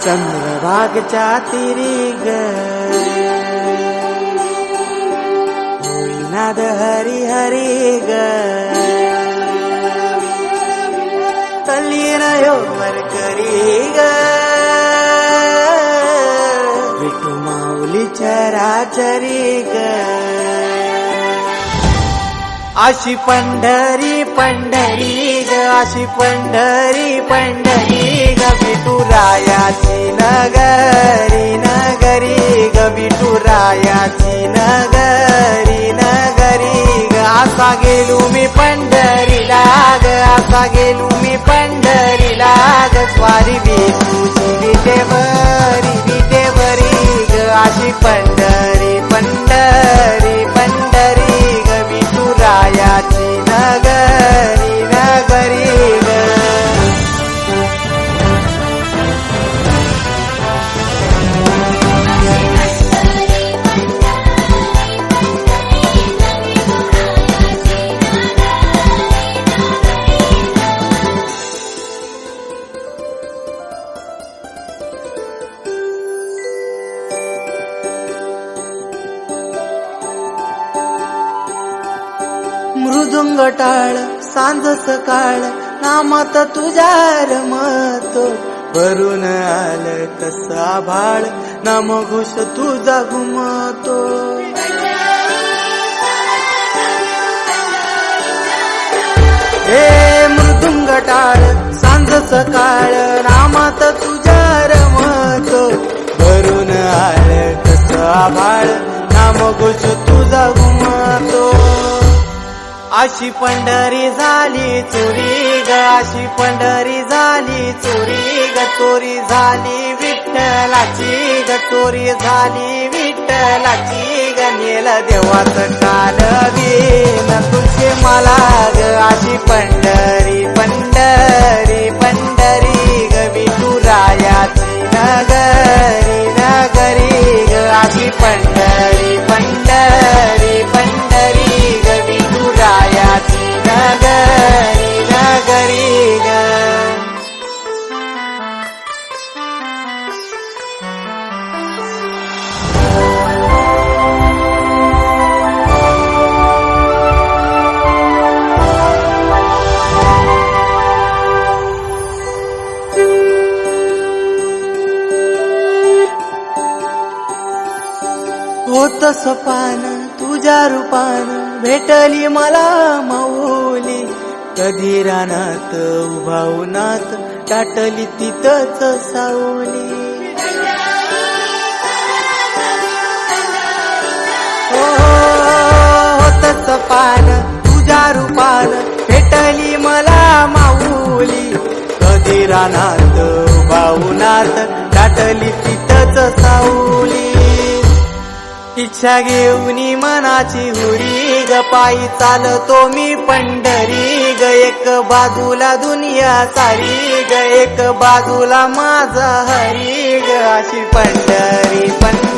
चंद्रभागच्या तिरी ग होईनाद हरी हरी ग तल्लीन योवर करी ग विठू माऊली चराचरी ग अशी पंढरी पंढरी ग अशी पंढरी पंढरी ग विठुरायाची नगरी नगरी ग विठुरायाची नगरी नगरी ग असा गेलो मी पंढरीला ग असा गेलो मी पंढरीला ग स्वारी विठूची विटेवरी ग अशी पंढरी पंढरी पंढरी ग विठुरायाची नगरी नगरी ग मृदुंग टाळ सांज सकाळ नामात तुझ्या रमतो भरून आलं कसं आभाळ नामघोष तुझा घुमतो हे मृदुंग टाळ सांज सकाळ नामात तुझ्या रमतो भरून आलं कसं आभाळ नामघोष तुझा घुमतो अशी पंढरी झाली चोरी ग अशी पंढरी झाली चोरी ग चोरी झाली विठ्ठलाची ग चोरी झाली विठ्ठलाची ग नेल देवाचं काल दिन तुझे मला ग अशी पंढरी पंढरी पंढरी ग विठुरायाची नगरी नगरी ग अशी पंढरी पंढरी पंढरी ग विठुरायाची नगरी नगरी ग होत सपान तुझ्या रूपान भेटली मला माऊली कधी रानात उभा उन्हात टाटली तिथंच सावली होत सपान तुझ्या रूपान भेटली मला माऊली कधी रानात उभा उन्हात टाटली तिथंच सावली इच्छा घेऊनी मनाची हुरी ग पायी चालतो मी पंढरी ग एक बाजूला दुनिया सारी ग एक बाजूला माझा हरी ग अशी पंढरी पंढरी